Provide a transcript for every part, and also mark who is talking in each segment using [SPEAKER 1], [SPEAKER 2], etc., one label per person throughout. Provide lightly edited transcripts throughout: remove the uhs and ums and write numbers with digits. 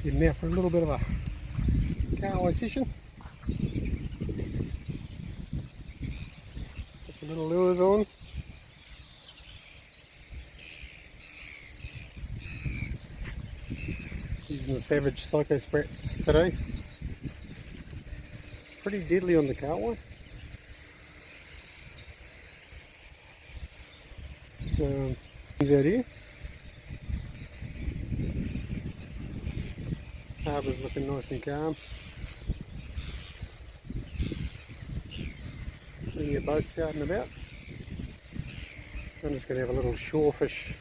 [SPEAKER 1] Heading out for a little bit of a kahawai session. Put the little lures on. Using the Savage Psycho Sprats today. Pretty deadly on the kahawai. So, he's out here. Harbour's looking nice and calm. Plenty of boats out and about. I'm just going to have a little shore fish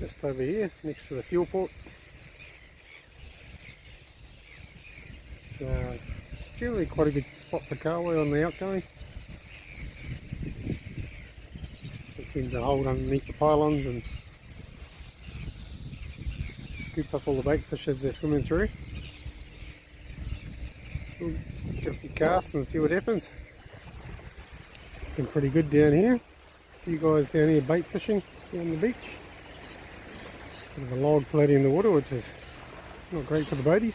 [SPEAKER 1] just over here next to the fuel port. So it's generally quite a good spot for kahawai on the outgoing. They tend to hold underneath the pylons and scoop up all the bait fish as they're swimming through. We'll give a few casts and see what happens. Looking pretty good down here. A few guys down here bait fishing down the beach. Bit of a log floating in the water, which is not great for the boaties.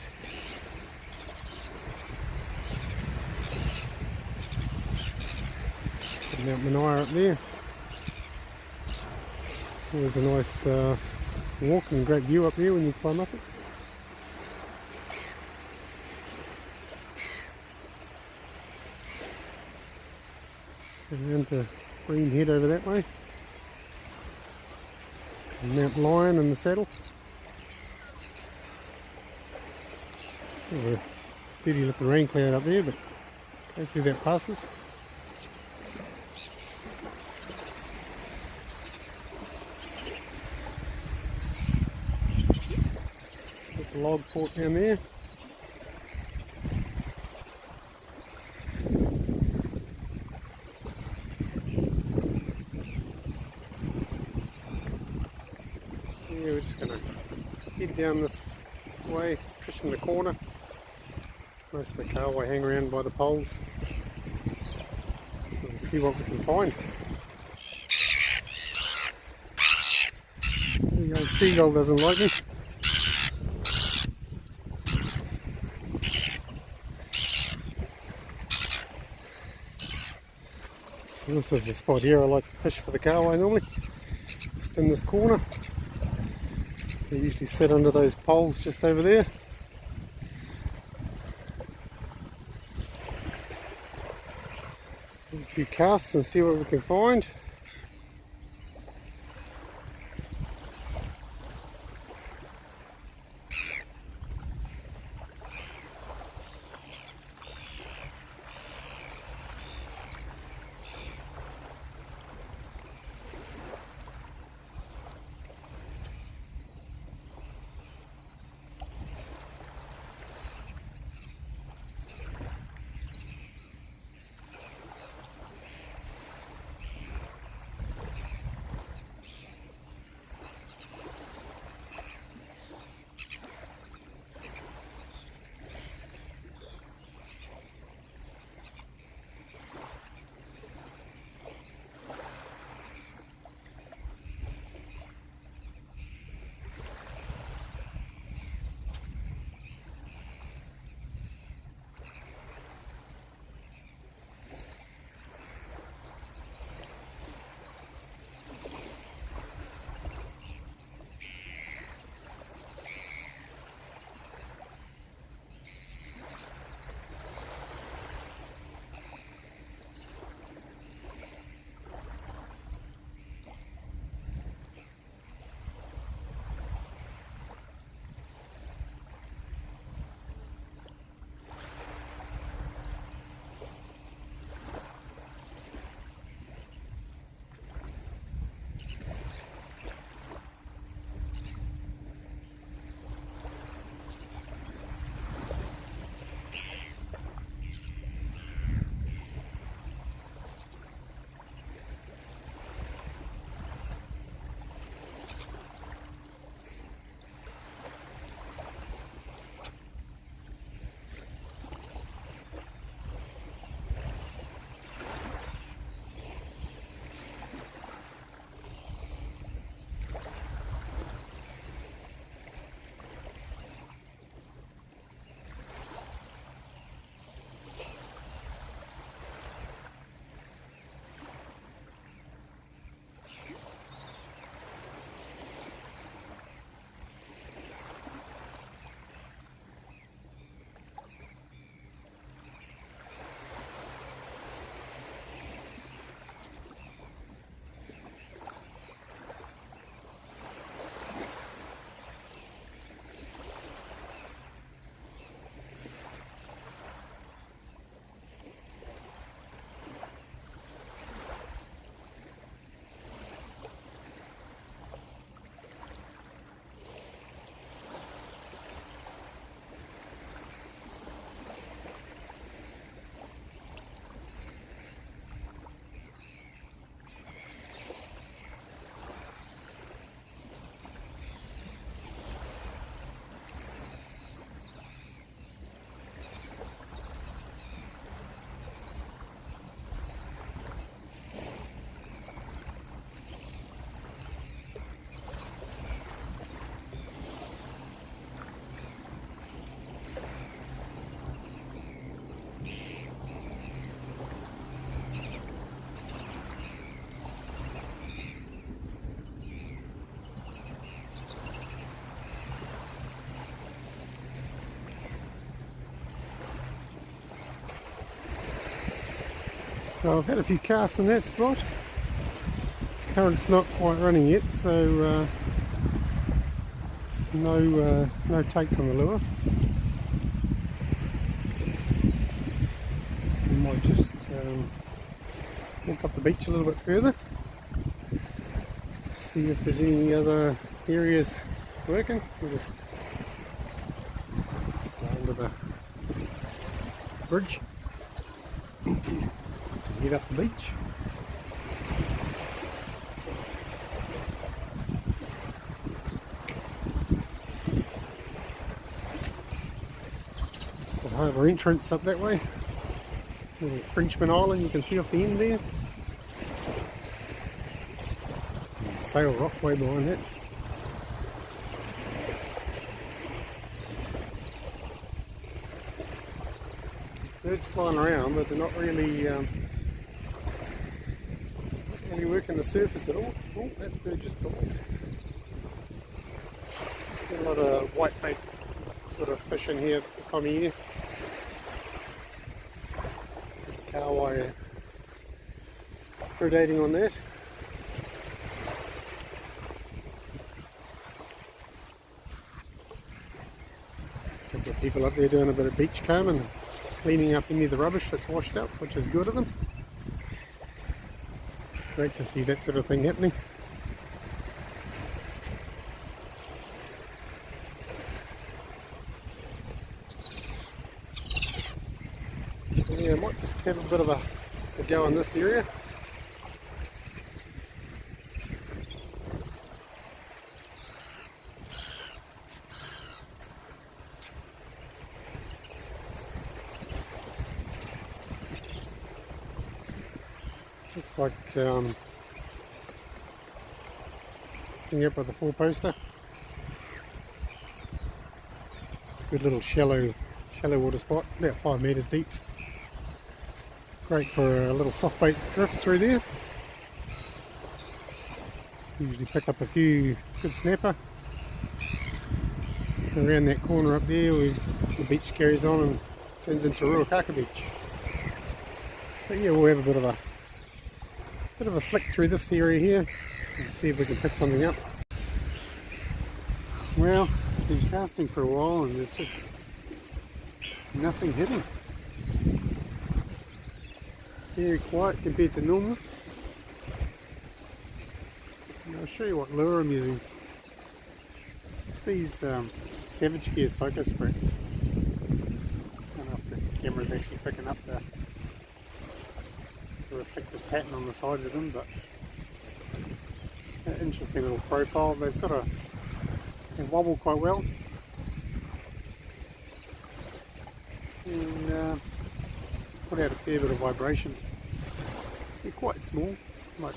[SPEAKER 1] Mount Manaia up there. There's a nice walk and great view up there when you climb up it. And around to Green Head over that way. And Mount Lion in the saddle. There's a dirty looking rain cloud up there, but hopefully that passes. Log port down there. Yeah, we're just going to head down this way, fish in the corner. Most of the kahawai hang around by the poles. We'll see what we can find. There you go, seagull doesn't like me. This is the spot here I like to fish for the kahawai normally, just in this corner. They usually sit under those poles just over there. Do a few casts and see what we can find. So I've had a few casts in that spot. Current's not quite running yet, so no takes on the lure. We might just walk up the beach a little bit further, see if there's any other areas working. We'll just go under the bridge, head up the beach. It's the harbour entrance up that way. Little Frenchman Island you can see off the end there. And Sail Rock way behind that. There's birds flying around, but they're not really working the surface at all. Oh, that bird just dived. Got a lot of whitebait sort of fish in here this time of year. Kahawai predating on that. A couple of people up there doing a bit of beach combing and cleaning up any of the rubbish that's washed up, which is good of them. Great to see that sort of thing happening. Yeah, I might just have a bit of a go in this area. Looks like looking up by the four poster. It's a good little shallow water spot, about 5 metres deep. Great for a little soft bait drift through there. Usually pick up a few good snapper. Around that corner up there where the beach carries on and turns into Ruakaka Beach. But yeah, we'll have a bit of a flick through this area here and see if we can pick something up. Well, I've been casting for a while and there's just nothing hitting. Very quiet compared to normal. And I'll show you what lure I'm using. It's these Savage Gear Psycho Sprats. I don't know if the camera's actually picking up the reflective pattern on the sides of them, but an interesting little profile. They wobble quite well. And put out a fair bit of vibration. They're quite small, like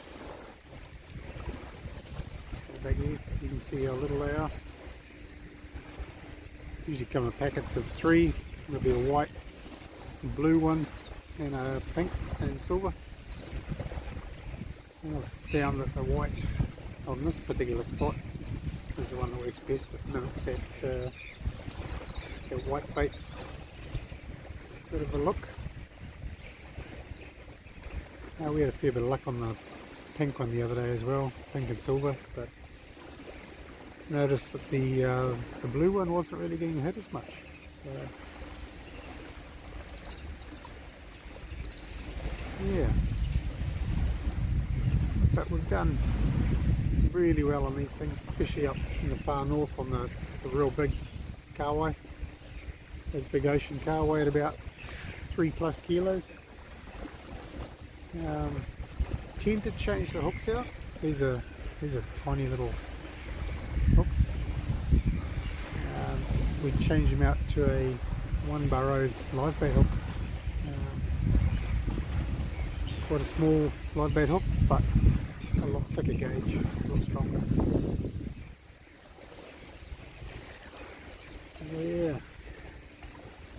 [SPEAKER 1] back here. You can see how little they are. Usually come in packets of 3. There'll be a white, a blue one, and a pink and silver. And I've found that the white on this particular spot is the one that works best. It mimics that white bait sort of a look. We had a fair bit of luck on the pink one the other day as well, pink and silver, but noticed that the blue one wasn't really getting hit as much. So yeah, but we've done really well on these things, especially up in the far north on the real big kahawai. Those big ocean kahawai at about 3+ kilos. Tend to change the hooks out. These are tiny little hooks. We change them out to a 1 burrow live bait hook. Quite a small live bait hook, but a lot thicker gauge, a lot stronger. Yeah.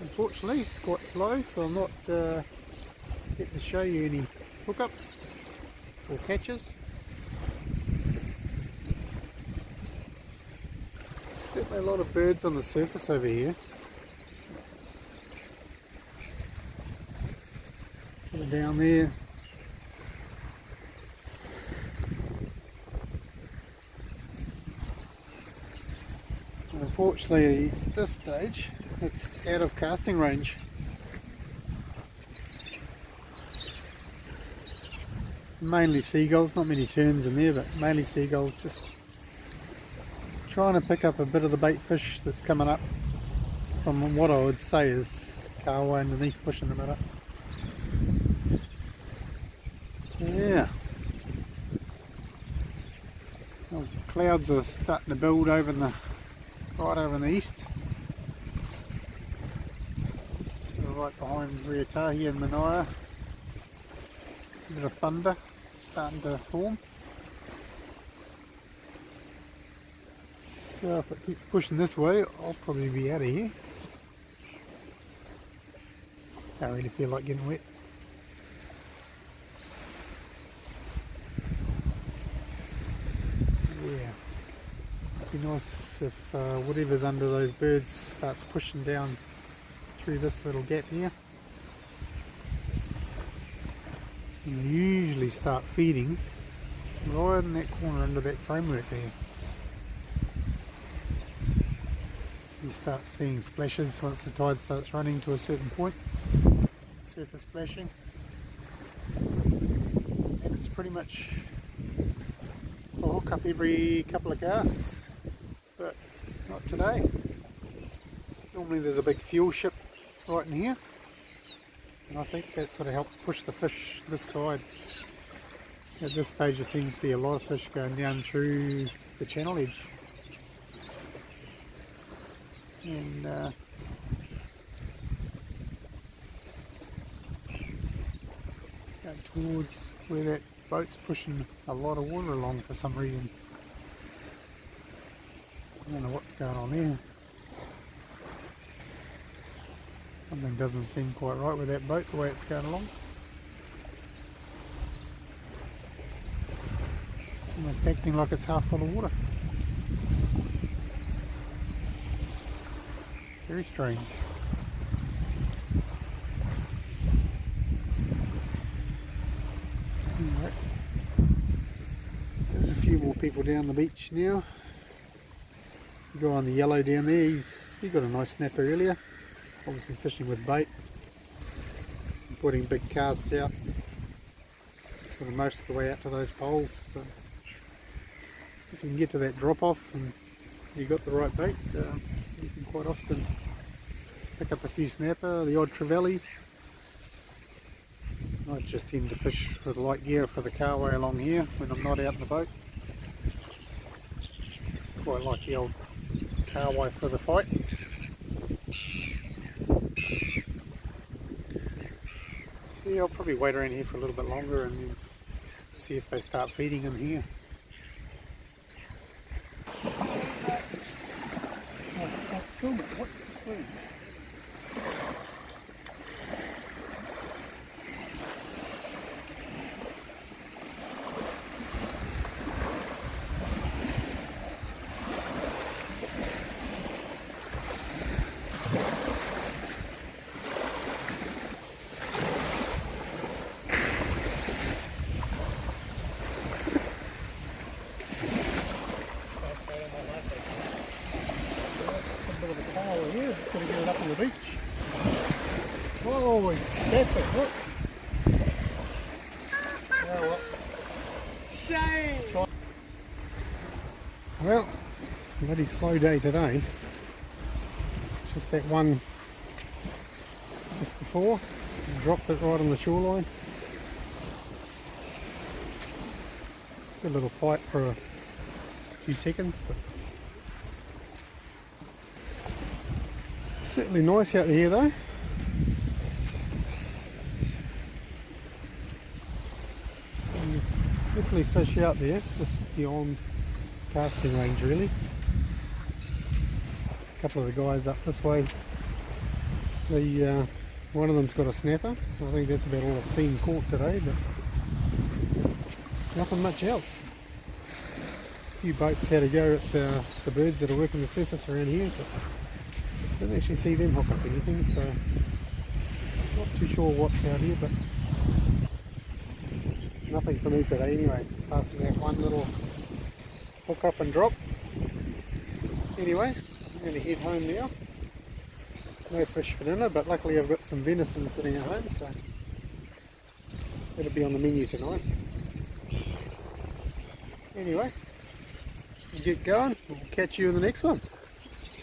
[SPEAKER 1] Unfortunately, it's quite slow, so I'm not getting to show you any hookups or catches. Certainly a lot of birds on the surface over here. Sort of down there,
[SPEAKER 2] Unfortunately, at this stage, it's out of casting range. Mainly seagulls, not many terns in there, but mainly seagulls, just trying to pick up a bit of the bait fish that's coming up from what I would say is kahawai underneath pushing them up. Yeah. Well, clouds are starting to build over in the right over in the east. So right behind Riatahi and Manaia. A bit of thunder starting to form. So if it keeps pushing this way, I'll probably be out of here. Don't really feel like getting wet. Yeah, it'd be nice if whatever's under those birds starts pushing down through this little gap here. And they usually start feeding right in that corner under that framework there. You start seeing splashes once the tide starts running to a certain point, surface splashing, and it's pretty much a hook up every couple of casts, but not today. Normally there's a big fuel ship right in here, and I think that sort of helps push the fish this side. At this stage there seems to be a lot of fish going down through the channel edge. And going towards where that boat's pushing a lot of water along for some reason. I don't know what's going on there. Something doesn't seem quite right with that boat, the way it's going along. It's almost acting like it's half full of water. Very strange. Anyway, there's a few more people down the beach now. The guy on the yellow down there, he got a nice snapper earlier. Obviously fishing with bait. And putting big casts out. Sort of most of the way out to those poles. So if you can get to that drop off and you got the right bait, you can quite often pick up a few snapper, the odd trevally. I just tend to fish with light gear for the kahawai along here when I'm not out in the boat. Quite like the old kahawai for the fight. So yeah, I'll probably wait around here for a little bit longer and then see if they start feeding in here. Film it, what's the screen? Here, just going to get it up on the beach. Oh, that's it, look. Oh, well. Shame! Well, bloody slow day today. Just that one just before, dropped it right on the shoreline. Good little fight for a few seconds, but certainly nice out here though. And definitely fish out there, just beyond casting range really. A couple of the guys up this way, one of them's got a snapper. I think that's about all I've seen caught today, but nothing much else. A few boats had a go at the birds that are working the surface around here, but didn't actually see them hook up anything, so not too sure what's out here, but nothing for me today anyway, apart from that one little hook up and drop. Anyway,
[SPEAKER 1] I'm going to head home now. No fish for dinner, but luckily I've got some venison sitting at home, so it'll be on the menu tonight. Anyway, get going. We'll catch you in the next one.